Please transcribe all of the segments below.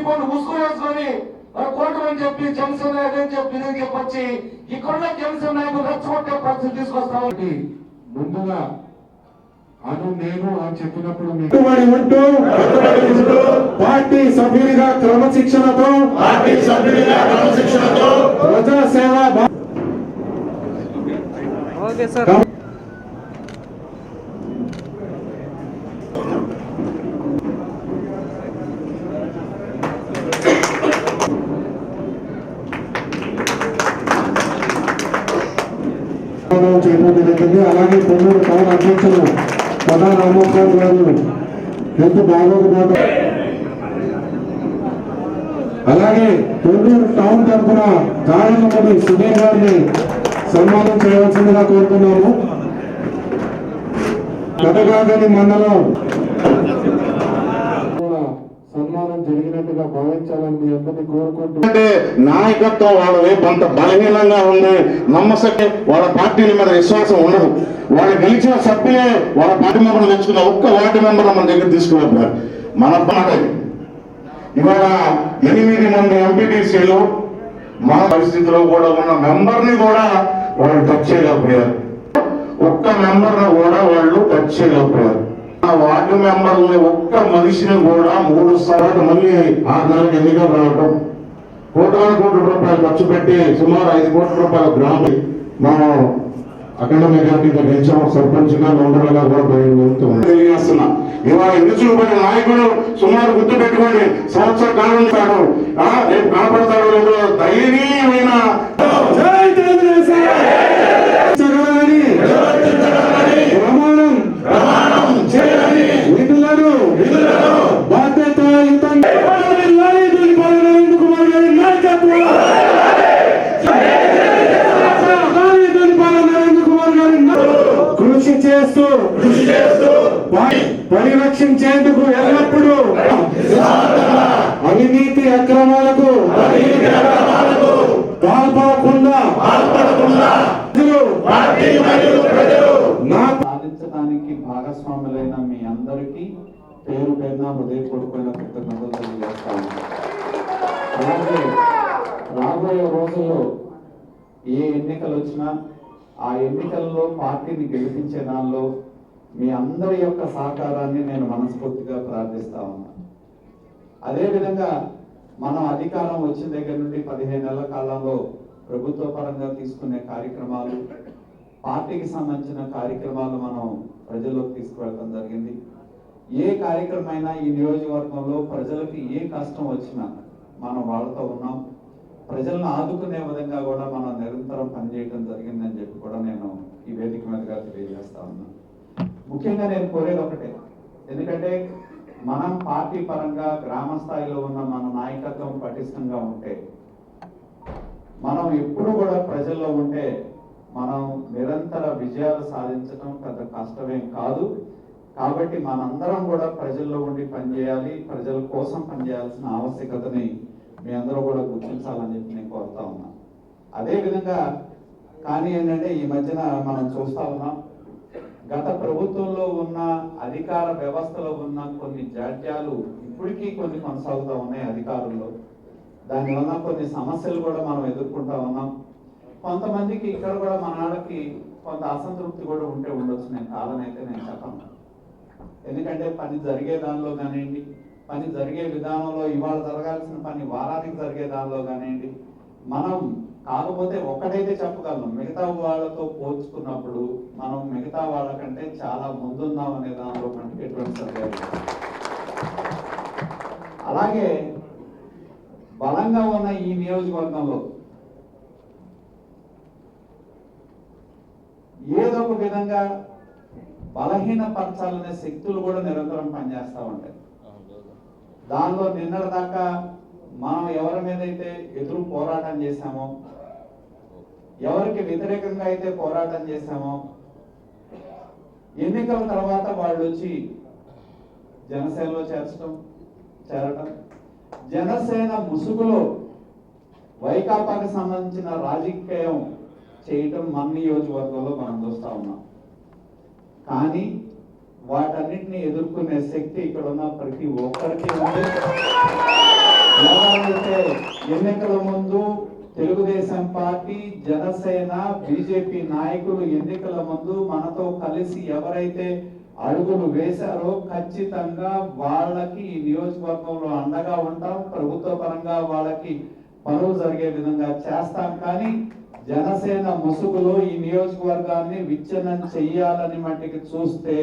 కొన్ని ముసుగు వేసుకొని కోర్టు అని చెప్పి జనసేన అదని చెప్పి ఇదని చెప్పొచ్చి ఇక్కడున్న జనసేన నాయకులు రెచ్చగొట్టే పరిస్థితి తీసుకొస్తామని ముందుగా అను నేను అని చెప్పినప్పుడు ఉంటూ పార్టీ సభ్యుడిగా క్రమశిక్షణతో ప్రజాసేవ చేయడం జరుగుతుంది. అలాగే పొన్నూరు టౌన్ అధ్యక్షులు ప్రధాన రామోత్సవం గారు హెల్త్ బాగోకపోవడం, అలాగే పొన్నూరు టౌన్ తరఫున కార్యక్రమం సుధీర్ గారిని సన్మానం చేయవలసిందిగా కోరుతున్నాము. కథగాగని మండలం సన్మానం జరిగినట్టుగా భావించాలని మీ అందరినీ కోరుకుంటుంటే నాయకత్వం వాళ్ళది కొంత బలహీనంగా ఉంది. నమ్మసక్యం వాళ్ళ పార్టీల మీద విశ్వాసం ఉండదు. వాళ్ళు గెలిచిన సభ్యులే వాళ్ళ పార్టీ మెంబర్లు తెచ్చుకున్న ఒక్క వార్డు మెంబర్ మన దగ్గర తీసుకువెళ్తారు. మన ఇవాళ 8 మంది ఎంపీటీసీలు మన పరిస్థితిలో కూడా ఉన్న మెంబర్ని కూడా వాళ్ళు టచ్ చేయలేకపోయారు. ఒక్క మెంబర్ని కూడా వాళ్ళు టచ్ చేయలేకపోయారు. వార్డు మెంబర్ని ఒక్క మనిషిని కూడా 3 సార్లు మళ్ళీ 6 నెలలకు ఎన్నికలు రావటం, కోట్ల రూపాయలు ఖర్చు పెట్టి సుమారు 5 కోట్ల రూపాయల గ్రామం మనం అఖండ మెజార్టీగా గెలిచాం. సర్పంచ్ గా మెంబర్లుగా కూడా తెలియజేస్తున్నా. ఇవాళ ఎన్నికబడిన నాయకుడు సుమారు గుర్తు పెట్టుకోండి, సంవత్సర కాలం ఉంటాడు, రేపు కనపడతాడు లేదో దయనీయమైన కృషి చేస్తూ పరిరక్షించేందుకు ఎల్లప్పుడూ అవినీతి అక్రమాలకు పాల్పడకుండా సాధించడానికి భాగస్వాములైన మీ అందరికీ పేరు పేరున హృదయపూర్వకమైన కృతజ్ఞతలు తెలియజేస్తాను. అలాగే రాబోయే రోజుల్లో ఏ ఎన్నికలు వచ్చినా ఆ ఎన్నికల్లో పార్టీని గెలిపించే దానిలో మీ అందరి యొక్క సహకారాన్ని నేను మనస్ఫూర్తిగా ప్రార్థిస్తా ఉన్నాను. అదేవిధంగా మనం అధికారం వచ్చిన దగ్గర నుండి 15 నెలల కాలంలో ప్రభుత్వ పరంగా తీసుకునే కార్యక్రమాలు, పార్టీకి సంబంధించిన కార్యక్రమాలు మనం ప్రజల్లోకి తీసుకువెళ్ళడం జరిగింది. ఏ కార్యక్రమం అయినా ఈ నియోజకవర్గంలో ప్రజలకి ఏ కష్టం వచ్చినా మనం వాళ్ళతో ఉన్నాం. ప్రజలను ఆదుకునే విధంగా కూడా మనం నిరంతరం పనిచేయడం జరిగిందని చెప్పి కూడా నేను ఈ వేదిక మీదుగా తెలియజేస్తా ఉన్నాను. ముఖ్యంగా నేను కోరేది ఒకటే, ఎందుకంటే మనం పార్టీ పరంగా గ్రామ స్థాయిలో ఉన్న మన నాయకత్వం పటిష్టంగా ఉంటే, మనం ఎప్పుడు కూడా ప్రజల్లో ఉంటే మనం నిరంతర విజయాలు సాధించడం పెద్ద కష్టమేం కాదు. కాబట్టి మనందరం కూడా ప్రజల్లో ఉండి పనిచేయాలి, ప్రజల కోసం పనిచేయాల్సిన ఆవశ్యకతని మీ అందరూ కూడా గుర్తించాలని చెప్పి నేను కోరుతా ఉన్నా. అదేవిధంగా కానీ ఏంటంటే ఈ మధ్యన మనం చూస్తా ఉన్నాం, గత ప్రభుత్వంలో ఉన్న అధికార వ్యవస్థలో ఉన్న కొన్ని జాడ్యాలు ఇప్పటికీ కొన్ని కొనసాగుతూ ఉన్నాయి అధికారుల్లో. దానివల్ల కొన్ని సమస్యలు కూడా మనం ఎదుర్కొంటా ఉన్నాం. కొంతమందికి ఇక్కడ కూడా మనకి కొంత అసంతృప్తి కూడా ఉంటే ఉండొచ్చు, నేను కాదనైతే నేను చెప్పను. ఎందుకంటే పని జరిగే దానిలో కానివ్వండి, పని జరిగే విధానంలో ఇవాళ జరగాల్సిన పని వారానికి జరిగే దానిలో కానివ్వండి, మనం కాకపోతే ఒక్కటైతే చెప్పగలను, మిగతా వాళ్ళతో పోల్చుకున్నప్పుడు మనం మిగతా వాళ్ళకంటే చాలా ముందున్నాం అనే దానిలో మనకి ఎటువంటి సందేహం. అలాగే బలంగా ఉన్న ఈ నియోజకవర్గంలో ఏదో ఒక విధంగా బలహీనపరచాలనే శక్తులు కూడా నిరంతరం పనిచేస్తూ ఉంటాయి. దానిలో నిన్నటి దాకా మనం ఎవరి మీద అయితే ఎదురు పోరాటం చేశామో, ఎవరికి వ్యతిరేకంగా అయితే పోరాటం చేశామో, ఎన్నికల తర్వాత వాళ్ళు వచ్చి జనసేనలో చేరటం, జనసేన ముసుగులో వైకాపాకి సంబంధించిన రాజకీయం చేయటం మన నియోజకవర్గంలో మనం చూస్తా ఉన్నాం. కానీ వాటన్నిటిని ఎదుర్కొనే శక్తి ఇక్కడ ఉన్న ప్రతి ఒక్కరికి ఉంది. ఎవరైతే ఎన్నికల ముందు తెలుగుదేశం పార్టీ, జనసేన, బీజేపీ నాయకులు ఎన్నికల ముందు మనతో కలిసి ఎవరైతే అడుగులు వేశారో ఖచ్చితంగా వాళ్ళకి ఈ నియోజకవర్గంలో అండగా ఉంటాం. ప్రభుత్వ పరంగా వాళ్ళకి పనులు జరిగే విధంగా చేస్తాం. కానీ జనసేన ముసుగులో ఈ నియోజకవర్గాన్ని విచ్ఛిన్నం చెయ్యాలని మట్టికి చూస్తే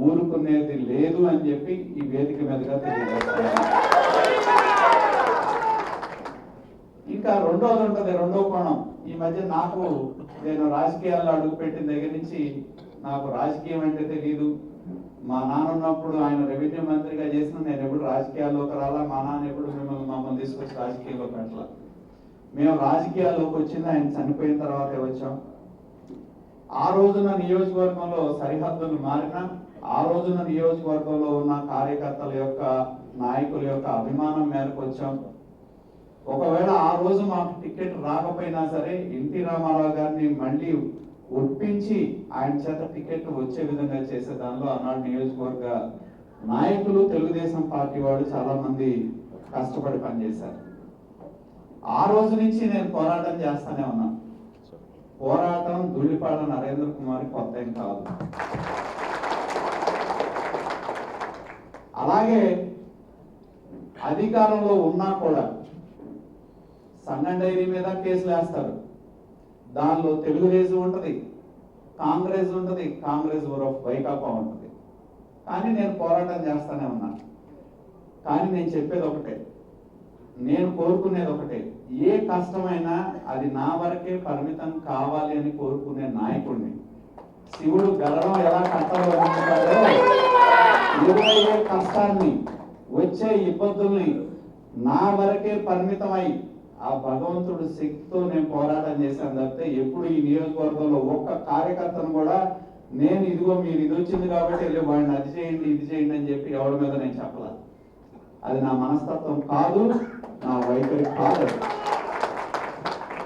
ఊరుకునేది లేదు అని చెప్పి ఈ వేదిక మీదుగా తెలియజేస్తాను. ఇంకా రెండోది ఉంటుంది, రెండో కోణం. ఈ మధ్య నేను రాజకీయాల్లో అడుగుపెట్టిన దగ్గర నుంచి నాకు రాజకీయం అంటే తెలియదు. మా నాన్న ఉన్నప్పుడు ఆయన రెవెన్యూ మంత్రిగా చేసిన నేను ఎప్పుడు రాజకీయాల్లోకి రాలా. మా నాన్న ఎప్పుడు మమ్మల్ని తీసుకొచ్చి రాజకీయాల్లో పెట్టాల. మేము రాజకీయాల్లోకి వచ్చింది ఆయన చనిపోయిన తర్వాతే వచ్చాం. ఆ రోజున నియోజకవర్గంలో సరిహద్దులు మారినా, ఆ రోజున నియోజకవర్గంలో ఉన్న కార్యకర్తల యొక్క, నాయకుల యొక్క అభిమానం మేరకు వచ్చాం. ఒకవేళ ఆ రోజు మాకు టికెట్ రాకపోయినా సరే ఎన్టీ రామారావు గారిని మళ్ళీ ఒప్పించి ఆయన చేత టికెట్ వచ్చే విధంగా చేసే దానిలో ఆనాడు నియోజకవర్గ నాయకులు, తెలుగుదేశం పార్టీ వాళ్ళు చాలా మంది కష్టపడి పనిచేశారు. ఆ రోజు నుంచి నేను పోరాటం చేస్తానే ఉన్నాను. పోరాటం ధూళిపాడ నరేంద్ర కుమార్ కొత్త ఏం కాదు. అలాగే అధికారంలో ఉన్నా కూడా సంగం డైరీ మీద కేసులు వేస్తారు. దానిలో తెలుగుదేశం ఉంటుంది, కాంగ్రెస్ ఉంటుంది, కాంగ్రెస్ వైకాపా ఉంటుంది. కానీ నేను పోరాటం చేస్తానే ఉన్నాను. కానీ నేను చెప్పేది ఒకటే, నేను కోరుకునేది ఒకటే, ఏ కష్టమైనా అది నా వరకే పరిమితం కావాలి అని కోరుకునే నాయకుడిని. శివుడు గరడం ఎలా కట్టలో ఎదురయ్యే కష్టాన్ని, వచ్చే ఇబ్బందుల్ని నా వరకే పరిమితమై ఆ భగవంతుడు శక్తితో నేను పోరాటం చేశాను తప్పితే ఎప్పుడు ఈ నియోజకవర్గంలో ఒక్క కార్యకర్తను కూడా నేను ఇదిగో మీరు ఇది వచ్చింది కాబట్టి వెళ్ళి వాడిని అది చేయండి ఇది చేయండి అని చెప్పి ఎవరి మీద నేను చెప్పాల. అది నా మనస్తత్వం కాదు, నా వైఖరి కాదు.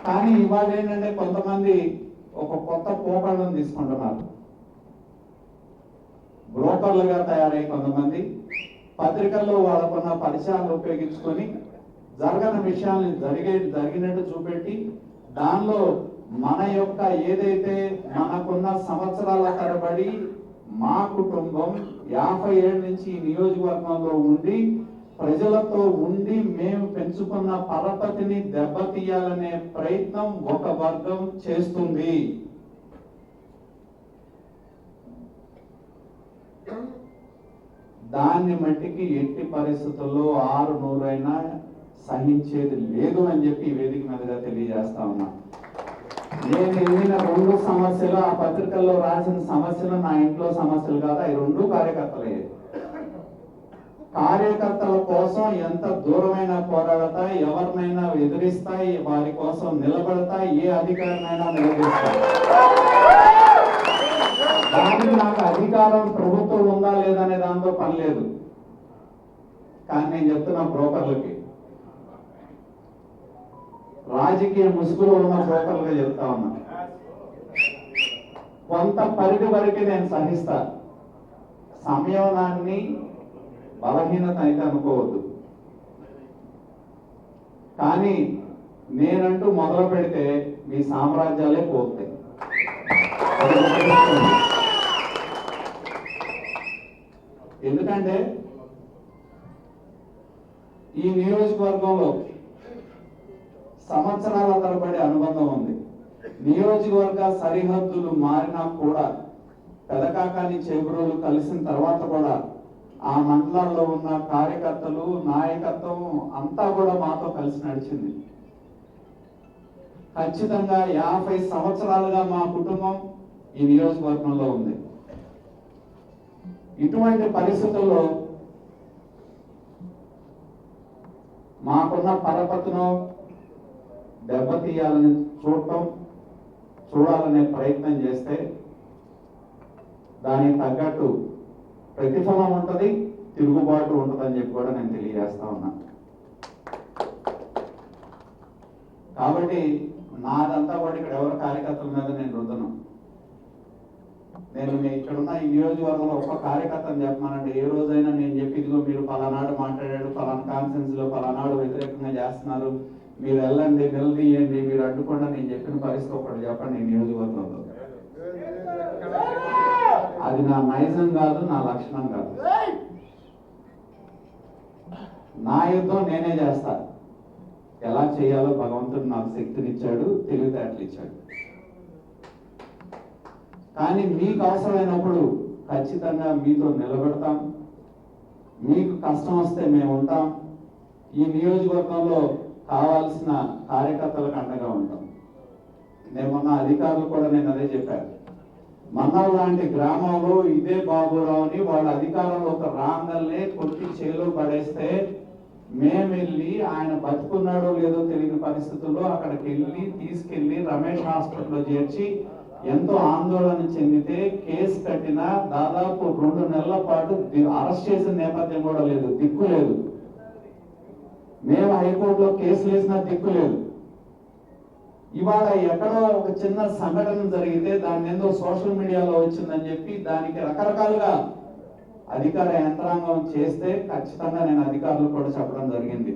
కానీ ఇవాళ ఏంటంటే కొంతమంది ఒక కొత్త పోకడను తీసుకుంటున్నారు. బ్రోకర్లుగా తయారై కొంతమంది పత్రికల్లో వాళ్ళకున్న పరిచయాలను ఉపయోగించుకొని జరగని విషయాన్ని జరిగినట్టు చూపెట్టి దానిలో మన యొక్క ఏదైతే మనకున్న సంవత్సరాల తరబడి మా కుటుంబం 50 ఏళ్ళ నుంచి ఈ నియోజకవర్గంలో ఉండి ప్రజలతో ఉండి మేము పెంచుకున్న పరపతిని దెబ్బతీయాలనే ప్రయత్నం ఒక వర్గం చేస్తుంది. దాన్ని మట్టికి ఎట్టి పరిస్థితుల్లో 600 సహించేది లేదు అని చెప్పి ఈ వేదిక మీదుగా తెలియజేస్తా ఉన్నా. నేను ఎన్నిన 2 సమస్యలు, ఆ పత్రికల్లో రాసిన సమస్యలు నా ఇంట్లో సమస్యలు కాదు, అవి 2 కార్యకర్తలే. కార్యకర్తల కోసం ఎంత దూరమైనా పోరాడతాయి, ఎవరినైనా ఎదిరిస్తాయి, వారి కోసం నిలబడతాయి, ఏ అధికారినైనా నిలబెడతాయి. కానీ నాకు అధికారం ప్రభుత్వం ఉందా లేదనే దాంతో పని లేదు. కానీ నేను చెప్తున్నా బ్రోకర్లకి, రాజకీయ ముసుగులో ఉన్న బ్రోకర్లుగా చెప్తా ఉన్నా, కొంత పరిధి వరకు నేను సహిస్తా. సంయమనాన్ని బలహీనత అయితే అనుకోవద్దు. కానీ నేనంటూ మొదలు పెడితే మీ సామ్రాజ్యాలే పోతాయి. ఎందుకంటే ఈ నియోజకవర్గంలో సంవత్సరాల తరబడి అనుబంధం ఉంది. నియోజకవర్గ సరిహద్దులు మారినా కూడా పెదకాకాని చేబ్రోలు కలిసిన తర్వాత కూడా ఆ మండలాల్లో ఉన్న కార్యకర్తలు, నాయకత్వం అంతా కూడా మాతో కలిసి నడిచింది. ఖచ్చితంగా 50 సంవత్సరాలుగా మా కుటుంబం ఈ నియోజకవర్గంలో ఉంది. ఇటువంటి పరిస్థితుల్లో మాకున్న పరపతిను దెబ్బతీయాలని చూడాలనే ప్రయత్నం చేస్తే దానికి తగ్గట్టు ప్రతిఫలం ఉంటుంది, తిరుగుబాటు ఉంటుందని చెప్పి కూడా నేను తెలియజేస్తా ఉన్నా. కాబట్టి నాదంతా కూడా ఇక్కడ ఎవరి కార్యకర్తల మీద నేను రుద్దను. నేను ఇక్కడున్న ఈ నియోజకవర్గంలో ఒక్క కార్యకర్తను చెప్పమానండి, ఏ రోజైనా నేను చెప్పి ఇదిగో మీరు పలానాడు మాట్లాడాడు, పలానా కాన్ఫరెన్స్ లో పలానాడు వ్యతిరేకంగా చేస్తున్నారు, మీరు వెళ్ళండి నిలదీయండి, మీరు అడ్డుకుండా నేను చెప్పిన పరిస్థితి ఒకటి చెప్పండి ఈ నియోజకవర్గంలో. అది నా నైజం కాదు, నా లక్షణం కాదు. నా యుద్ధం నేనే చేస్తా. ఎలా చేయాలో భగవంతుడు నాకు శక్తినిచ్చాడు, తెలివితేటలు ఇచ్చాడు. కానీ మీకు అవసరమైనప్పుడు ఖచ్చితంగా మీతో నిలబెడతాం. మీకు కష్టం వస్తే మేము ఉంటాం. ఈ నియోజకవర్గంలో కావాల్సిన కార్యకర్తలకు అండగా ఉంటాం. నేను మొన్న అధికారులు కూడా నేను అదే చెప్పాను. మన్నాడు లాంటి గ్రామంలో ఇదే బాబురావుని వాళ్ళ అధికారంలోకి రాగానే కొట్టి చేలో పడేస్తే మేము వెళ్ళి ఆయన బతుకున్నాడో లేదో తెలియని పరిస్థితుల్లో అక్కడికి వెళ్ళి తీసుకెళ్లి రమేష్ హాస్పిటల్లో చేర్చి ఎంతో ఆందోళన చెందితే కేసు కట్టిన దాదాపు 2 నెలల పాటు అరెస్ట్ చేసిన నేపథ్యం కూడా లేదు, దిక్కు లేదు. మేము హైకోర్టులో కేసులు వేసినా దిక్కు లేదు. ఇవాళ ఎక్కడో ఒక చిన్న సంఘటన జరిగితే దాన్ని ఏదో సోషల్ మీడియాలో వచ్చిందని చెప్పి దానికి రకరకాలుగా అధికార యంత్రాంగం చేస్తే ఖచ్చితంగా నేను అధికారులు కూడా చెప్పడం జరిగింది.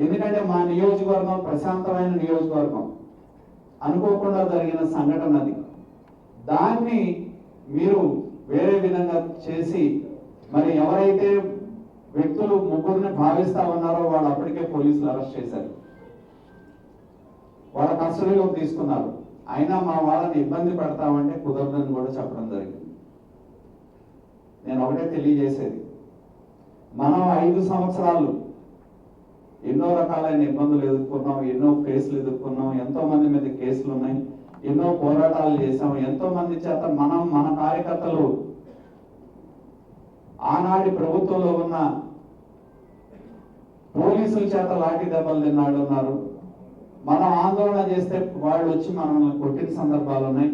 ఎందుకంటే మా నియోజకవర్గం ప్రశాంతమైన నియోజకవర్గం, అనుకోకుండా జరిగిన సంఘటన అది. దాన్ని మీరు వేరే విధంగా చేసి మరి ఎవరైతే వ్యక్తులు 3 భావిస్తా ఉన్నారో వాళ్ళు అప్పటికే పోలీసులు అరెస్ట్ చేశారు, వాళ్ళ కస్టడీలోకి తీసుకున్నారు. అయినా మా వాళ్ళని ఇబ్బంది పెడతామంటే కుదరదని కూడా చెప్పడం జరిగింది. నేను ఒకటే తెలియజేసేది, మనం 5 సంవత్సరాలు ఎన్నో రకాలైన ఇబ్బందులు ఎదుర్కొన్నాం, ఎన్నో కేసులు ఎదుర్కొన్నాం, ఎంతో మంది మీద కేసులు ఉన్నాయి, ఎన్నో పోరాటాలు చేశాం, ఎంతో మంది చేత మన కార్యకర్తలు ఆనాటి ప్రభుత్వంలో ఉన్న పోలీసుల చేత లాఠీ దెబ్బలు తిన్నాడు ఉన్నారు. మనం ఆందోళన చేస్తే వాళ్ళు వచ్చి మనల్ని కొట్టిన సందర్భాలు ఉన్నాయి.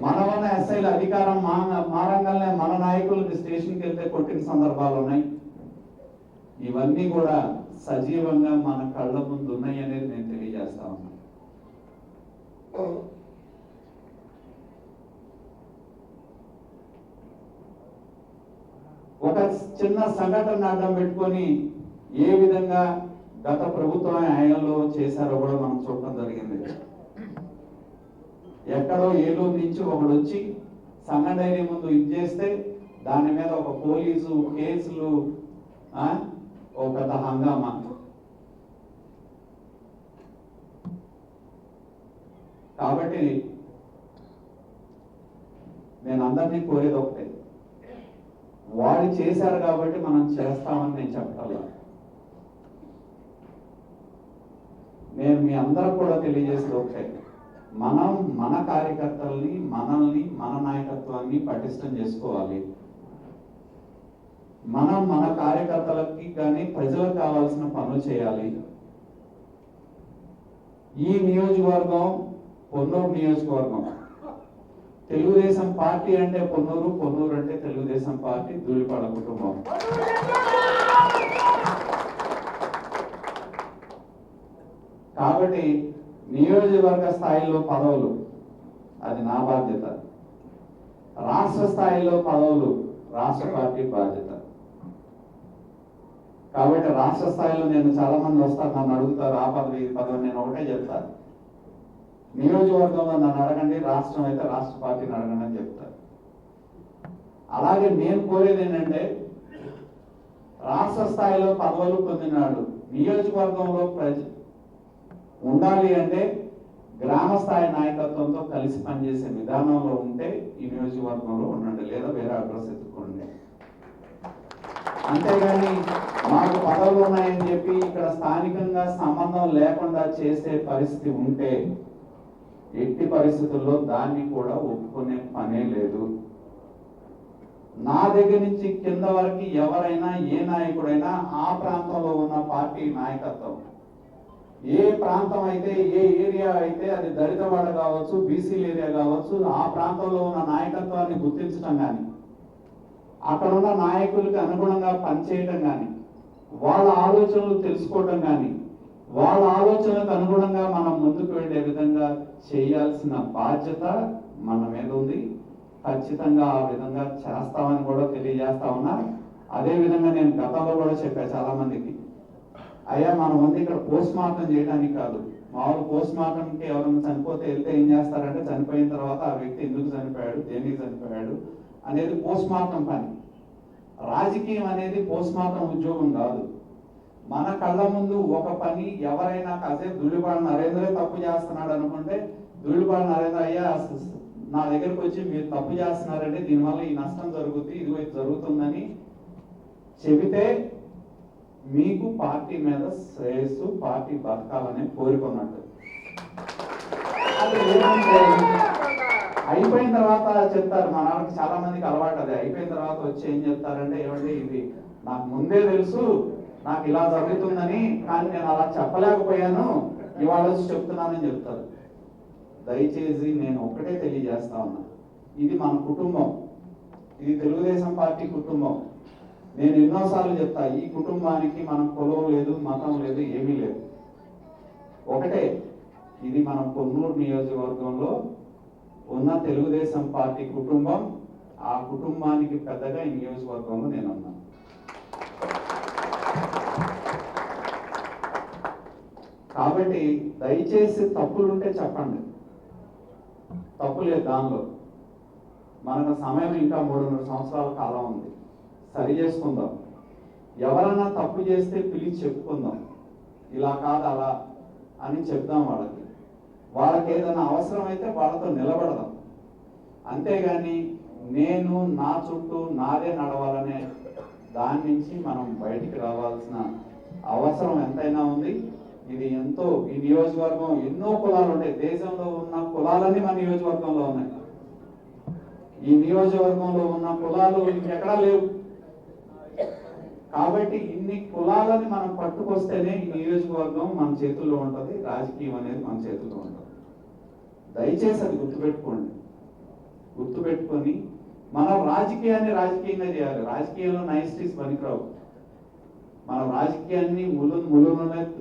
మనమన్న ఎస్ఐల అధికారం మారంగానే మన నాయకులకి స్టేషన్కి వెళ్తే కొట్టిన సందర్భాలు ఉన్నాయి. ఇవన్నీ కూడా సజీవంగా మన కళ్ళ ముందు ఉన్నాయి అనేది నేను తెలియజేస్తా ఉన్నా. ఒక చిన్న సంఘటన అడ్డం పెట్టుకొని ఏ విధంగా గత ప్రభుత్వం హయాంలో చేశారో కూడా మనం చూడటం జరిగింది. ఎక్కడో ఏలూరు నుంచి ఒకడు వచ్చి సంఘ డైరీ ముందు ఇది చేస్తే దాని మీద ఒక పోలీసు కేసులు, ఒక పెద్ద హంగామా. కాబట్టి నేను అందరినీ కోరేది ఒకటే, వాడు చేశారు కాబట్టి మనం చేస్తామని నేను చెప్పగలను. నేను మీ అందరూ కూడా తెలియజేసేది ఒకటే, మనం మన కార్యకర్తల్ని, మనల్ని, మన నాయకత్వాన్ని పటిష్టం చేసుకోవాలి. మనం మన కార్యకర్తలకి కానీ ప్రజలకు కావాల్సిన పనులు చేయాలి. ఈ నియోజకవర్గం పొన్నూరు నియోజకవర్గం. తెలుగుదేశం పార్టీ అంటే పొన్నూరు, పొన్నూరు అంటే తెలుగుదేశం పార్టీ, ధూళిపాడ కుటుంబం. కాబట్టి నియోజకవర్గ స్థాయిలో పదవులు అది నా బాధ్యత, రాష్ట్ర స్థాయిలో పదవులు రాష్ట్ర పార్టీ బాధ్యత. కాబట్టి రాష్ట్ర స్థాయిలో నేను చాలా మంది వస్తారు, నన్ను అడుగుతారు ఆ పదవి ఈ పదవి. నేను ఒకటే చెప్తాను, నియోజకవర్గంలో నన్ను అడగండి, రాష్ట్రం అయితే రాష్ట్ర పార్టీని అడగండి అని చెప్తారు. అలాగే నేను కోరేది ఏంటంటే, రాష్ట్ర స్థాయిలో పదవులు పొందినాడు నియోజకవర్గంలో ఉండాలి అంటే గ్రామ స్థాయి నాయకత్వంతో కలిసి పనిచేసే విధానంలో ఉంటే ఈ నియోజకవర్గంలో ఉండండి, లేదా వేరే అడ్రస్ ఎత్తుకోండి. అంతేగాని మాకు పదవులు ఉన్నాయని చెప్పి ఇక్కడ స్థానికంగా సంబంధం లేకుండా చేసే పరిస్థితి ఉంటే ఎట్టి పరిస్థితుల్లో దాన్ని కూడా ఒప్పుకునే పనే లేదు. నా దగ్గర నుంచి కింద వరకు ఎవరైనా ఏ నాయకుడైనా ఆ ప్రాంతంలో ఉన్న పార్టీ నాయకత్వం, ఏ ప్రాంతం అయితే, ఏ ఏరియా అయితే, అది దళితవాడ కావచ్చు, బీసీల ఏరియా కావచ్చు, ఆ ప్రాంతంలో ఉన్న నాయకత్వాన్ని గుర్తించడం కానీ, అక్కడ ఉన్న నాయకులకి అనుగుణంగా పనిచేయటం కానీ, వాళ్ళ ఆలోచనలు తెలుసుకోవటం కానీ, వాళ్ళ ఆలోచనలకు అనుగుణంగా మనం ముందుకు వెళ్ళే విధంగా చేయాల్సిన బాధ్యత మన మీద ఉంది. ఖచ్చితంగా ఆ విధంగా చేస్తామని కూడా తెలియజేస్తా ఉన్నా. అదే విధంగా నేను గతంలో కూడా చెప్పా చాలా మందికి, అయ్యా మన ముందు ఇక్కడ పోస్ట్ మార్టం చేయడానికి కాదు, మామూలు పోస్ట్ మార్టంకి ఎవరైనా చనిపోతే వెళ్తే ఏం చేస్తారంటే చనిపోయిన తర్వాత ఆ వ్యక్తి ఎందుకు చనిపోయాడు, దేనికి చనిపోయాడు అనేది పోస్ట్ మార్టం పని. రాజకీయం అనేది పోస్ట్ మార్టం ఉద్యోగం కాదు. మన కళ్ళ ముందు ఒక పని ఎవరైనా కాసేపు ధూళిపాడు నరేంద్రే తప్పు చేస్తున్నాడు అనుకుంటే, ధూళిపాడు నరేంద్ర అయ్యా నా దగ్గరకు వచ్చి మీరు తప్పు చేస్తున్నారంటే దీనివల్ల ఈ నష్టం జరుగుతుంది, ఇదిగో ఇది జరుగుతుందని చెబితే మీకు పార్టీ మీద శ్రేయస్సు, పార్టీ బతకాలనే కోరుకున్నట్టు. అయిపోయిన తర్వాత చెప్తారు, మన వాళ్ళకి చాలా మందికి అలవాటు అది. అయిపోయిన తర్వాత వచ్చి ఏం చెప్తారంటే, ఏమండి ఇది నాకు ముందే తెలుసు, నాకు ఇలా జరుగుతుందని, కానీ నేను అలా చెప్పలేకపోయాను, ఇవాళ వచ్చి చెప్తున్నానని చెప్తారు. దయచేసి నేను ఒక్కటే తెలియజేస్తా ఉన్నా, ఇది మన కుటుంబం, ఇది తెలుగుదేశం పార్టీ కుటుంబం. నేను ఎన్నోసార్లు చెప్తా, ఈ కుటుంబానికి మనం కులం లేదు, మతం లేదు, ఏమీ లేదు. ఒకటే, ఇది మనం కొన్నూరు నియోజకవర్గంలో ఉన్న తెలుగుదేశం పార్టీ కుటుంబం. ఆ కుటుంబానికి పెద్దగా ఈ నియోజకవర్గంలో నేను ఉన్నాను. కాబట్టి దయచేసి తప్పులుంటే చెప్పండి, తప్పు లేదు దానిలో. మనకు సమయం ఇంకా 3.5 సంవత్సరాల కాలం ఉంది, సరి చేసుకుందాం. ఎవరన్నా తప్పు చేస్తే పిలిచి చెప్పుకుందాం, ఇలా కాదు అలా అని చెప్దాం వాళ్ళకి. వాళ్ళకి ఏదైనా అవసరం అయితే వాళ్ళతో నిలబడదాం. అంతేగాని నేను నా చుట్టూ నాదే నడవాలనే దాని నుంచి మనం బయటికి రావాల్సిన అవసరం ఎంతైనా ఉంది. ఇది ఎంతో, ఈ నియోజకవర్గం ఎన్నో కులాలు ఉంటాయి, దేశంలో ఉన్న కులాలన్నీ మన నియోజకవర్గంలో ఉన్నాయి. ఈ నియోజకవర్గంలో ఉన్న కులాలు ఇంకెక్కడా లేవు. కాబట్టి ఇన్ని కులాలని మనం పట్టుకొస్తేనే ఈ నియోజకవర్గం మన చేతుల్లో ఉంటుంది, రాజకీయం అనేది మన చేతుల్లో ఉంటుంది. దయచేసి అది గుర్తుపెట్టుకొని మనం రాజకీయాన్ని రాజకీయంగా చేయాలి. రాజకీయంలో నైస్టీస్ పనికిరావు. మనం రాజకీయాన్ని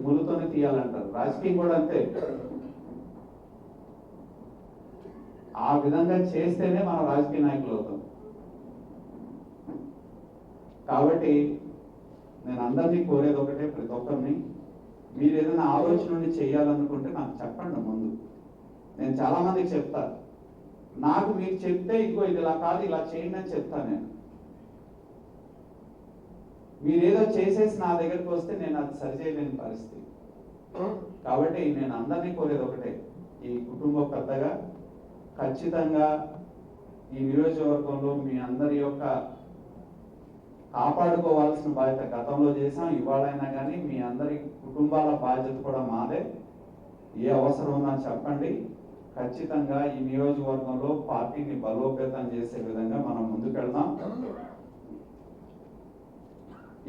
ములుతోనే తీయాలంటారు, రాజకీయం కూడా అంతే. ఆ విధంగా చేస్తేనే మనం రాజకీయ నాయకులు అవుతాం. కాబట్టి నేను అందరినీ కోరేది ఒకటే, ప్రతి ఒక్కరిని, మీరు ఏదైనా ఆలోచన నుండి చేయాలనుకుంటే నాకు చెప్పండి ముందు. నేను చాలా మందికి చెప్తా, నాకు మీరు చెప్తే ఇదిగో ఇది ఇలా కాదు ఇలా చేయండి అని చెప్తాను నేను. మీరేదో చేసేసి నా దగ్గరికి వస్తే నేను అది సరిచేయలేని పరిస్థితి. కాబట్టి నేను అందరినీ కోరేది ఒకటే, ఈ కుటుంబ పెద్దగా ఖచ్చితంగా ఈ నియోజకవర్గంలో మీ అందరి యొక్క కాపాడుకోవాల్సిన బాధ్యత గతంలో చేసాం, ఇవాళైనా కానీ మీ అందరి కుటుంబాల బాధ్యత కూడా మాదే. ఏ అవసరం ఉన్నా చెప్పండి. ఖచ్చితంగా ఈ నియోజకవర్గంలో పార్టీని బలోపేతం చేసే విధంగా మనం ముందుకెళ్దాం.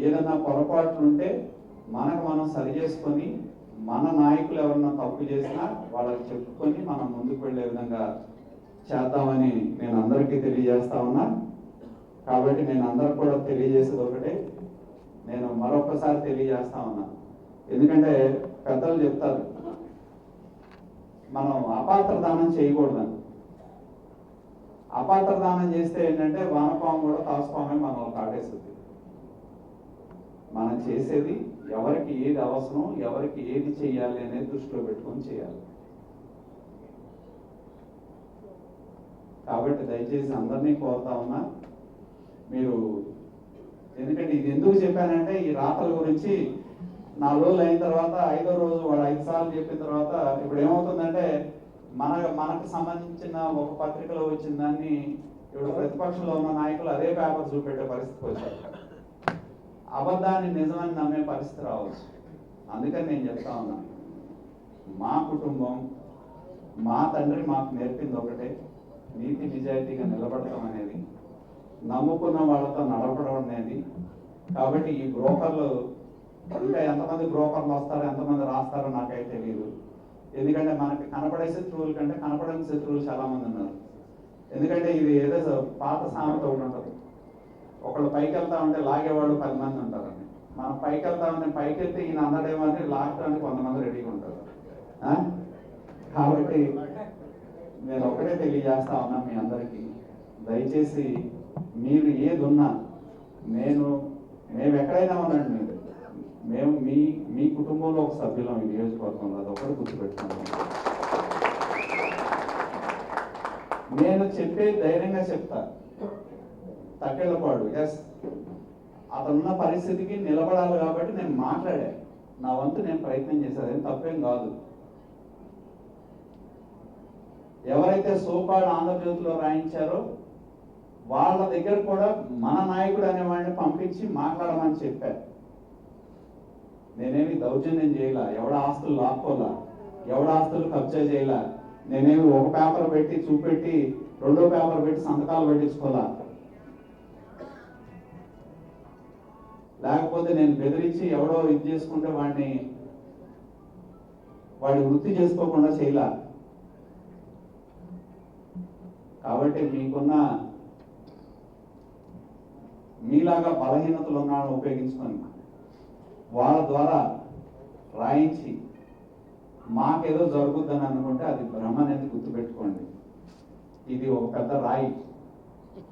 ఏదన్నా పొరపాట్లు ఉంటే మనకు మనం సరి చేసుకొని, మన నాయకులు ఎవరన్నా తప్పు చేసినా వాళ్ళకి చెప్పుకొని మనం ముందుకు వెళ్ళే విధంగా చేద్దామని నేను అందరికీ తెలియజేస్తా ఉన్నా. కాబట్టి నేను అందరికి కూడా తెలియజేసేది ఒకటే, నేను మరొకసారి తెలియజేస్తా ఉన్నా. ఎందుకంటే పెద్దలు చెప్తారు మనం అపాత్ర దానం చేయకూడదని. అపాత్ర దానం చేస్తే ఏంటంటే వానపాము కూడా తాసుపామే మనం కాటేస్తుంది. మనం చేసేది ఎవరికి ఏది అవసరం, ఎవరికి ఏది చేయాలి అనేది దృష్టిలో పెట్టుకొని చేయాలి. కాబట్టి దయచేసి అందరినీ కోరుతా ఉన్నా, మీరు, ఎందుకంటే ఇది ఎందుకు చెప్పానంటే, ఈ రాతల గురించి 4 రోజులు అయిన తర్వాత 5వ రోజు వాడు 5 సార్లు చెప్పిన తర్వాత ఇప్పుడు ఏమవుతుందంటే, మనకు సంబంధించిన ఒక పత్రికలో వచ్చిన దాన్ని ఇప్పుడు ప్రతిపక్షంలో ఉన్న నాయకులు అదే పేపర్ చూపెట్టే పరిస్థితికి వచ్చారు. అబద్ధాన్ని నిజమని నమ్మే పరిస్థితి రావచ్చు. అందుకని నేను చెప్తా ఉన్నా, మా కుటుంబం, మా తండ్రి మాకు నేర్పింది ఒకటే, నీతి నిజాయితీగా నిలబడటం అనేది, నమ్ముకున్న వాళ్ళతో నడపడం అనేది. కాబట్టి ఈ బ్రోకర్లు ఇంకా ఎంతమంది బ్రోకర్లు వస్తారో ఎంతమంది రాస్తారో నాకైతే తెలియదు. ఎందుకంటే మనకి కనపడే శత్రువుల కంటే కనపడని శత్రువులు చాలా మంది ఉన్నారు. ఎందుకంటే ఇది ఏదో పాత సామెత ఒకటి ఉంటుంది, ఒకళ్ళు పైకి వెళ్తా ఉంటే లాగేవాళ్ళు 10 మంది ఉంటారని. మనం పైకి వెళ్తామని పైకి వెళ్తే ఈయన అందడేమో అని లాక్డానికి 100 మంది రెడీగా ఉంటారు. కాబట్టి నేను ఒకటే తెలియజేస్తా ఉన్నా మీ అందరికీ, దయచేసి మీరు ఏది ఉన్నా మేము ఎక్కడైనా ఉండండి, మేము మీ కుటుంబంలో ఒక సభ్యులం ఈ నియోజకవర్గంలో, అది ఒకటి గుర్తుపెట్టుకున్నాను. నేను చెప్పే ధైర్యంగా చెప్తా, తక్కెళ్ళపాడు ఎస్ అతనున్న పరిస్థితికి నిలబడాలి కాబట్టి నేను మాట్లాడా, నా వంతు నేను ప్రయత్నం చేశాను, ఏం తప్పేం కాదు. ఎవరైతే సోపాడు ఆంధ్రజ్యోతిలో రాయించారో వాళ్ళ దగ్గర కూడా మన నాయకుడు అనేవాడిని పంపించి మాట్లాడమని చెప్పారు. నేనేమి దౌర్జన్యం చేయలా, ఎవడ ఆస్తులు లాక్కోలా, ఎవడ ఆస్తులు కబ్జా చేయలా, నేనేమి ఒక పేపర్ పెట్టి చూపెట్టి 2వ పేపర్ పెట్టి సంతకాలు పెట్టించుకోలా, లేకపోతే నేను బెదిరించి ఎవడో ఇది చేసుకుంటే వాడి వృత్తి చేసుకోకుండా చేయలా. కాబట్టి మీలాగా బలహీనతలు ఉన్న వాళ్ళని ఉపయోగించుకొని వాళ్ళ ద్వారా రాయించి మాకేదో జరుగుద్దని అనుకుంటే అది భ్రమ అనేది గుర్తుపెట్టుకోండి. ఇది ఒక పెద్ద రాయి,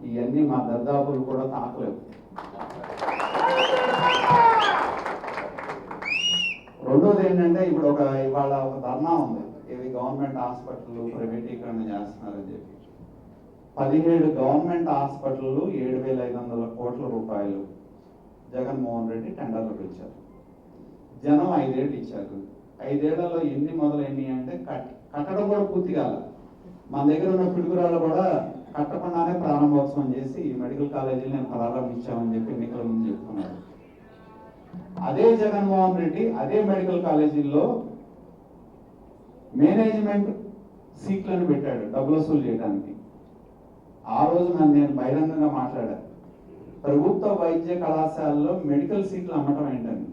ఇవన్నీ మా దర్దాపులు కూడా తాకలేవు. రెండోది ఏంటంటే ఇప్పుడు ఇవాళ ఒక ధర్నా ఉంది, ఇది గవర్నమెంట్ హాస్పిటల్ ప్రైవేటీకరణ చేస్తున్నారని చెప్పి. 17 గవర్నమెంట్ హాస్పిటళ్ళు 7,500 కోట్ల రూపాయలు జగన్మోహన్ రెడ్డి టెండర్లు పిలిచారు. జనం 5 ఏళ్ళు ఇచ్చారు. 5 ఏళ్లలో ఎన్ని మొదలైనవి అంటే కట్టడం కూడా పూర్తి కాల. మన దగ్గర ఉన్న పిడుగురాళ్ళు కూడా కట్టకుండానే ప్రారంభోత్సవం చేసి ఈ మెడికల్ కాలేజీని నేను ప్రారంభించామని చెప్పి ఎన్నికల ముందు చెప్తున్నారు. అదే జగన్మోహన్ రెడ్డి అదే మెడికల్ కాలేజీల్లో మేనేజ్మెంట్ సీట్లను పెట్టాడు డబ్బులు వసూలు చేయడానికి. ఆ రోజు నేను బహిరంగంగా మాట్లాడాను, ప్రభుత్వ వైద్య కళాశాలలో మెడికల్ సీట్లు అమ్మటం ఏంటని.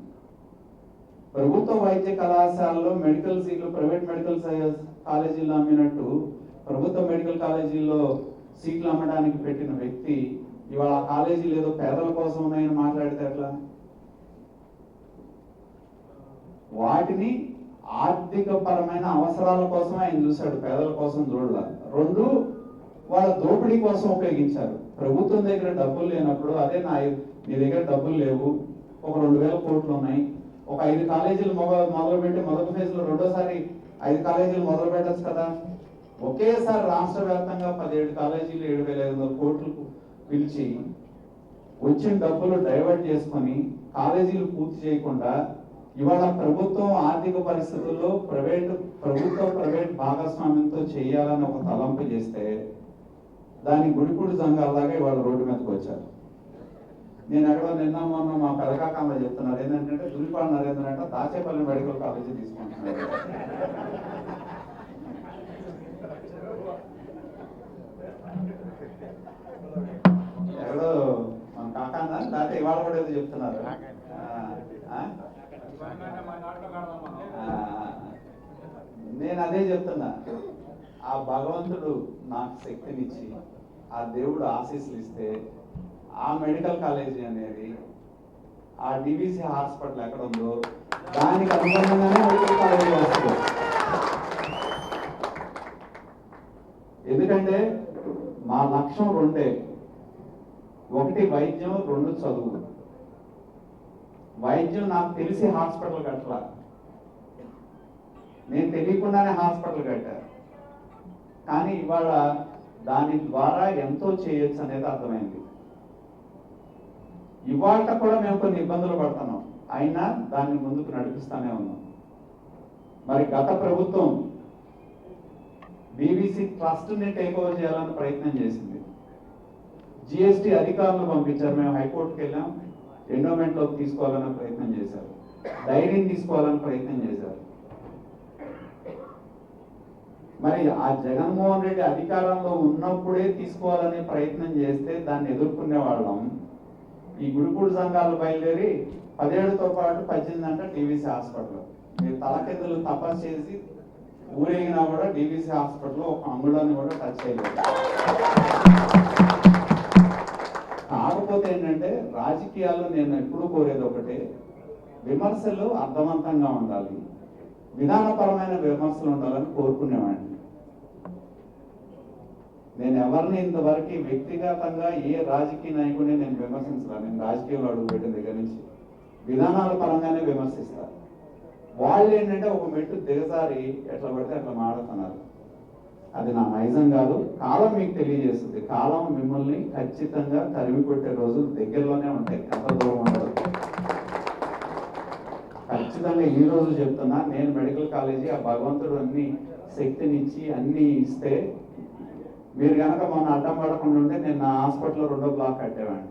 ప్రభుత్వ వైద్య కళాశాలలో మెడికల్ సీట్లు ప్రైవేట్ మెడికల్ కాలేజీల్లో అమ్మినట్టు ప్రభుత్వ మెడికల్ కాలేజీల్లో సీట్లు అమ్మడానికి పెట్టిన వ్యక్తి ఇవాళ ఆ కాలేజీలు ఏదో పేదల కోసం ఉన్నాయని మాట్లాడితే ఎట్లా? వాటిని ఆర్థిక పరమైన అవసరాల కోసం ఆయన చూశాడు, పేదల కోసం చూడాల. 2 వాళ్ళ దోపిడీ కోసం ఉపయోగించారు. ప్రభుత్వం దగ్గర డబ్బులు లేనప్పుడు అదే నీ దగ్గర డబ్బులు లేవు, ఒక 2,000 కోట్లు ఉన్నాయి, ఒక 5 కాలేజీలు మొదలుపెట్టి మొదటి ఫేజ్లో రెండోసారి 5 కాలేజీలు మొదలు పెట్టచ్చు కదా. ఒకేసారి రాష్ట్ర వ్యాప్తంగా 17 కాలేజీలు 7,500 కోట్లు పిలిచి వచ్చిన డబ్బులు డైవర్ట్ చేసుకొని కాలేజీలు పూర్తి చేయకుండా ఇవాళ ప్రభుత్వం ఆర్థిక పరిస్థితుల్లో ప్రైవేట్ భాగస్వామ్యంతో చేయాలని ఒక తలంపు చేస్తే దాని గుడిపుడి సంఘాలలాగా ఇవాళ రోడ్డు మీదకి వచ్చారు. నేను ఎక్కడో నిన్న మొన్న మా పెదకాకంలో చెప్తున్నారు ఏంటంటే దులిపాడు నరేంద్ర అంటే దాచేపల్లి మెడికల్ కాలేజీ తీసుకుంటున్నారు. ఎక్కడో మన కాకా దాటే ఇవాళ కూడా ఏదో చెప్తున్నారు. నేను అదే చెప్తున్నా, ఆ భగవంతుడు నాకు శక్తినిచ్చి ఆ దేవుడు ఆశీస్సులు ఇస్తే ఆ మెడికల్ కాలేజీ అనేది ఆ డివిసి హాస్పిటల్ ఎక్కడ ఉందో దానికి అనుబంధంగానే మెడికల్ కాలేజీ వస్తుంది. ఎందుకంటే మా లక్ష్యం 2, 1 వైద్యం, 2 చదువు. వైద్యం నాకు తెలిసి హాస్పిటల్ కట్టలా, నేను తెలియకుండానే హాస్పిటల్ కట్టారు. కానీ ఇవాళ దాని ద్వారా ఎంతో చేయొచ్చు అనేది అర్థమైంది. ఇవాళ కూడా మేము కొన్ని ఇబ్బందులు పడుతున్నాం, అయినా దాన్ని ముందుకు నడిపిస్తానే ఉన్నాం. మరి గత ప్రభుత్వం బీబీసీ ట్రస్ట్ని టేక్ ఓవర్ చేయాలని ప్రయత్నం చేసింది. జిఎస్టీ అధికారులను పంపించారు, మేము హైకోర్టుకి వెళ్ళాం, ఎండోమెంట్లోకి తీసుకోవాలని ప్రయత్నం చేశారు, డైరీని తీసుకోవాలని ప్రయత్నం చేశారు. మరి ఆ జగన్మోహన్ రెడ్డి అధికారంలో ఉన్నప్పుడే తీసుకోవాలనే ప్రయత్నం చేస్తే దాన్ని ఎదుర్కొనే వాళ్ళం. ఈ గుడిపూడి సంఘాలు బయలుదేరి 17తో పాటు 18 అంట డివిసి హాస్పిటల్. మీరు తలకెందులు తపస్సు చేసి ఊరేగినా కూడా డివిసి హాస్పిటల్లో ఒక అంగుళాన్ని కూడా టచ్ చేయలేదు. కాకపోతే ఏంటంటే రాజకీయాల్లో నేను ఎప్పుడూ కోరేది ఒకటే, విమర్శలు అర్థవంతంగా ఉండాలి, విధానపరమైన విమర్శలు ఉండాలని కోరుకునేవాడిని. నేను ఎవరిని ఇంతవరకు వ్యక్తిగతంగా ఏ రాజకీయ నాయకుడిని నేను విమర్శించాను. నేను రాజకీయంలో అడుగుపెట్టిన దగ్గర నుంచి విధానాల పరంగానే విమర్శిస్తాను. వాళ్ళు ఏంటంటే ఒక మెట్టు దిగజారి ఎట్లా పడితే అట్లా మాడుతున్నారు. అది నా నైజం కాదు. కాలం మీకు తెలియజేస్తుంది. కాలం మిమ్మల్ని ఖచ్చితంగా తరిమి కొట్టే రోజులు దగ్గరలోనే ఉంటాయి, ఎంత దూరం ఉండదు. ఖచ్చితంగా ఈ రోజు చెప్తున్నా, నేను మెడికల్ కాలేజీ ఆ భగవంతుడు అన్ని శక్తినిచ్చి అన్ని ఇస్తే మీరు కనుక మొన్న అడ్డం పడకుండా ఉంటే నేను నా హాస్పిటల్లో 2వ బ్లాక్ కట్టేవాడిని.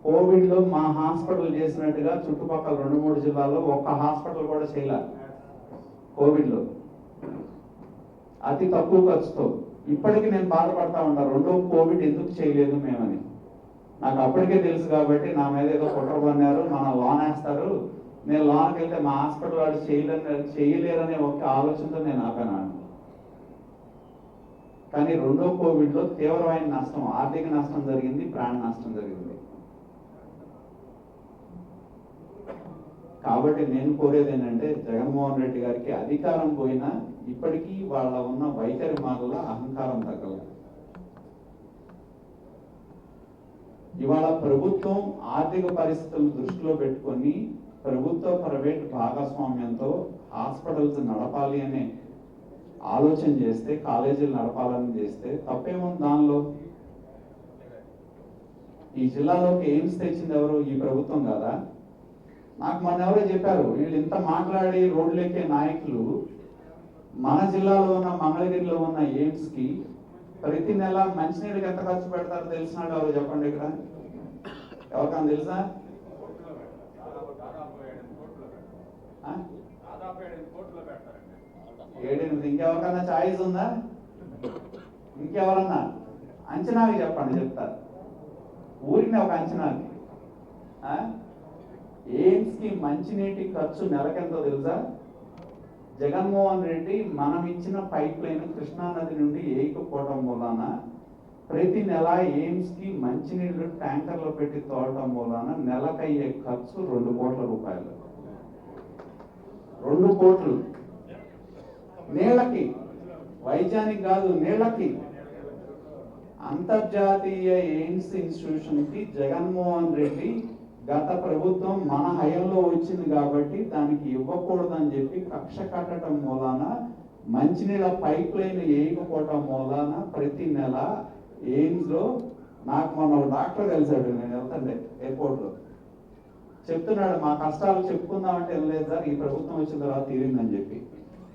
కోవిడ్లో మా హాస్పిటల్ చేసినట్టుగా చుట్టుపక్కల 2-3 జిల్లాల్లో ఒక్క హాస్పిటల్ కూడా చేయలేదు కోవిడ్లో, అతి తక్కువ ఖర్చుతో. ఇప్పటికీ నేను బాధపడతా ఉన్నా, 2వ కోవిడ్ ఎందుకు చేయలేదు మేమని. నాకు అప్పటికే తెలుసు కాబట్టి నా మీద ఏదో కుట్ర పన్నారు, మన లోన్ వేస్తారు, నేను లోన్కి వెళ్తే మా హాస్పిటల్ వాడు చేయలేరనే ఒక ఆలోచనతో నేను ఆపాను. కానీ 2వ కోవిడ్లో తీవ్రమైన నష్టం, ఆర్థిక నష్టం జరిగింది, ప్రాణ నష్టం జరిగింది. కాబట్టి నేను కోరేది ఏంటంటే, జగన్మోహన్ రెడ్డి గారికి అధికారం పోయినా ఇప్పటికీ వాళ్ళ ఉన్న వైఖరి మాటల అహంకారం తగ్గలేదు. ఇవాళ ప్రభుత్వం ఆర్థిక పరిస్థితులను దృష్టిలో పెట్టుకొని ప్రభుత్వ ప్రైవేట్ భాగస్వామ్యంతో హాస్పిటల్స్ నడపాలి అనే ఆలోచన చేస్తే, కాలేజీలు నడపాలని చేస్తే తప్పేముంది దానిలో? ఈ జిల్లాలోకి ఎయిమ్స్ తెచ్చింది ఎవరు? ఈ ప్రభుత్వం కాదా? నాకు మొన్న ఎవరో చెప్పారు, వీళ్ళు ఇంత మాట్లాడి రోడ్లెక్కే నాయకులు మన జిల్లాలో ఉన్న మంగళగిరిలో ఉన్న ఎయిమ్స్ కి ప్రతి నెల మంచినీళ్ళకి ఎంత ఖర్చు పెడతారో తెలిసినాడు ఎవరు చెప్పండి? ఇక్కడ ఎవరికైనా తెలుసా? 7-8. ఇంకెవరికన్నా ఛాయిస్ ఉందా? ఇంకెవరన్నా అంచనాకి చెప్పండి, చెప్తారు. ఊరిని ఒక అంచనాకి ఎయిమ్స్ కి మంచినీటి ఖర్చు నెలకెంతో తెలుసా? జగన్మోహన్ రెడ్డి మనం ఇచ్చిన పైప్ లైన్ కృష్ణానది నుండి ఏకపోవడం మూలాన ప్రతి నెల ఎయిమ్స్ కి మంచినీళ్ళు ట్యాంకర్లో పెట్టి తోడటం మూలాన నెలకయ్యే ఖర్చు 2 కోట్ల రూపాయలు. 2 కోట్లు నీళ్ళకి, వైద్యానికి కాదు, నీళ్ళకి. అంతర్జాతీయ ఎయిమ్స్ ఇన్స్టిట్యూషన్ కి జగన్మోహన్ రెడ్డి గత ప్రభుత్వం మన హయాంలో వచ్చింది కాబట్టి దానికి ఇవ్వకూడదని చెప్పి కక్ష కట్టడం మూలాన మంచినీళ్ళ పైప్ లైన్ వేయకపోవటం మూలాన ప్రతి నెల ఎయిమ్స్ లో, నాకు మొన్న డాక్టర్ కలిసాడు, నేను వెళ్తాండే ఎయిర్పోర్ట్ లో, చెప్తున్నాడు మా కష్టాలు చెప్పుకుందామంటే వెళ్ళలేదు సార్, ఈ ప్రభుత్వం వచ్చిన తర్వాత తీరిందని చెప్పి.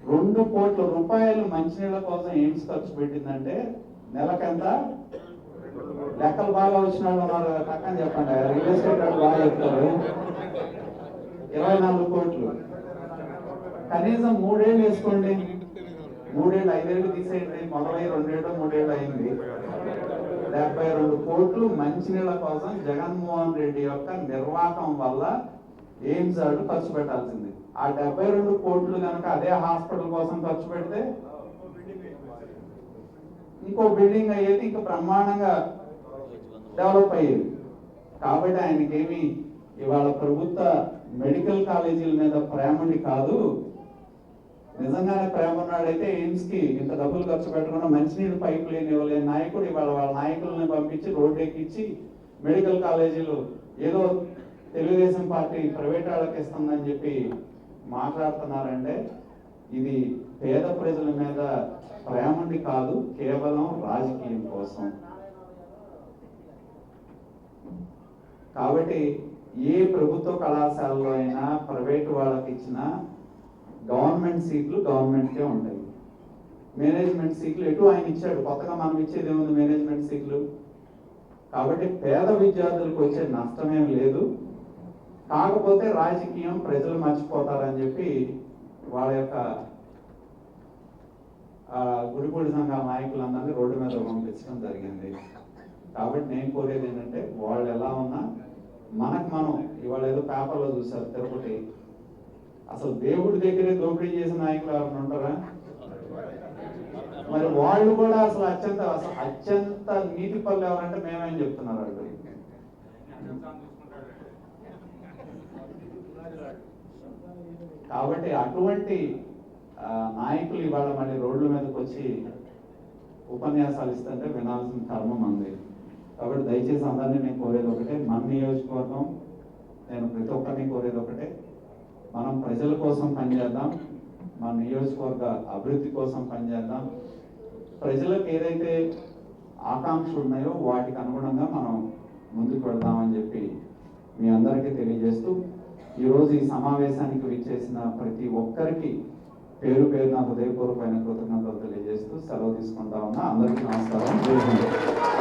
2 కోట్ల రూపాయలు మంచినీళ్ళ కోసం ఎయిమ్స్ ఖర్చు పెట్టిందంటే నెలకెంత? లెక్కలు బాగా వచ్చిన వాళ్ళు ఉన్నారు, పక్కన చెప్పండి. రియల్ ఎస్టేట్ వాళ్ళు బాగా చెప్తారు. 24 కోట్లు. కనీసం 3 ఏళ్ళు వేసుకోండి, 3 ఏళ్ళు, 5 ఏళ్ళు తీసేయండి, మొదలై 2 ఏళ్ళు 3 ఏళ్ళు అయింది. 72 కోట్లు మంచినీళ్ళ కోసం జగన్మోహన్ రెడ్డి యొక్క నిర్వాహకం వల్ల ఎయిమ్స్ ఆడు ఖర్చు పెట్టాల్సింది. ఆ 72 కోట్లు కనుక అదే హాస్పిటల్ కోసం ఖర్చు పెడితే ఇంకో బిల్డింగ్ అయ్యేది, ఇంకా బ్రహ్మాండంగా డెవలప్ అయ్యేది. కాబట్టి ఆయనకేమి ఇవాళ ప్రభుత్వ మెడికల్ కాలేజీల మీద ప్రేమని కాదు, నిజంగానే ప్రేమ ఉన్నాడైతే ఎయిమ్స్ కి ఇంత డబ్బులు ఖర్చు పెట్టకుండా మంచినీళ్ళు పైపు లేని ఇవ్వలేని నాయకుడు ఇవాళ వాళ్ళ నాయకులను పంపించి రోడ్డు ఎక్కించి మెడికల్ కాలేజీలు ఏదో తెలుగుదేశం పార్టీ ప్రైవేట్ వాళ్ళకి ఇస్తుందని చెప్పి మాట్లాడుతున్నారంటే ఇది పేద ప్రజల మీద ప్రేమని కాదు, కేవలం రాజకీయం కోసం. కాబట్టి ఏ ప్రభుత్వ కళాశాలలో అయినా ప్రైవేట్ వాళ్ళకి ఇచ్చిన గవర్నమెంట్ సీట్లు గవర్నమెంట్కే ఉంటాయి. మేనేజ్మెంట్ సీట్లు ఎటు ఆయన ఇచ్చాడు, కొత్తగా మనం ఇచ్చేది ఏముంది మేనేజ్మెంట్ సీట్లు. కాబట్టి పేద విద్యార్థులకు వచ్చే నష్టమేం లేదు. కాకపోతే రాజకీయం ప్రజలు మర్చిపోతారని చెప్పి వాళ్ళ యొక్క గుడిపూడి సంఘాల నాయకులందరినీ రోడ్డు మీద పంపించడం జరిగింది. కాబట్టి నేను కోరేది ఏంటంటే, వాళ్ళు ఎలా ఉన్నా మనకు మనం ఇవాళ ఏదో పేపర్లో చూసారు తిరుపతి, అసలు దేవుడి దగ్గరే దోపిడీ చేసిన నాయకులు ఎవరైనా ఉంటారా? మరి వాళ్ళు కూడా అసలు అత్యంత నీతి పనులు ఎవరంటే మేమేం చెప్తున్నారు వాళ్ళు. కాబట్టి అటువంటి నాయకులు ఇవాళ మళ్ళీ రోడ్ల మీదకి వచ్చి ఉపన్యాసాలు ఇస్తుంటే వినాల్సిన కర్మం ఉంది. కాబట్టి దయచేసి అందరినీ నేను కోరేది ఒకటే, మన నియోజకవర్గం నేను ప్రతి ఒక్కరిని కోరేది ఒకటే, మనం ప్రజల కోసం పనిచేద్దాం, మన నియోజకవర్గ అభివృద్ధి కోసం పనిచేద్దాం. ప్రజలకు ఏదైతే ఆకాంక్షలు ఉన్నాయో వాటికి అనుగుణంగా మనం ముందుకు వెళ్దామని చెప్పి మీ అందరికీ తెలియజేస్తూ ఈరోజు ఈ సమావేశానికి విచ్చేసిన ప్రతి ఒక్కరికి పేరు పేరున హృదయపూర్వకమైన కృతజ్ఞతలు తెలియజేస్తూ సెలవు తీసుకుంటా ఉన్నా. అందరికీ నమస్కారం. జై హింద్.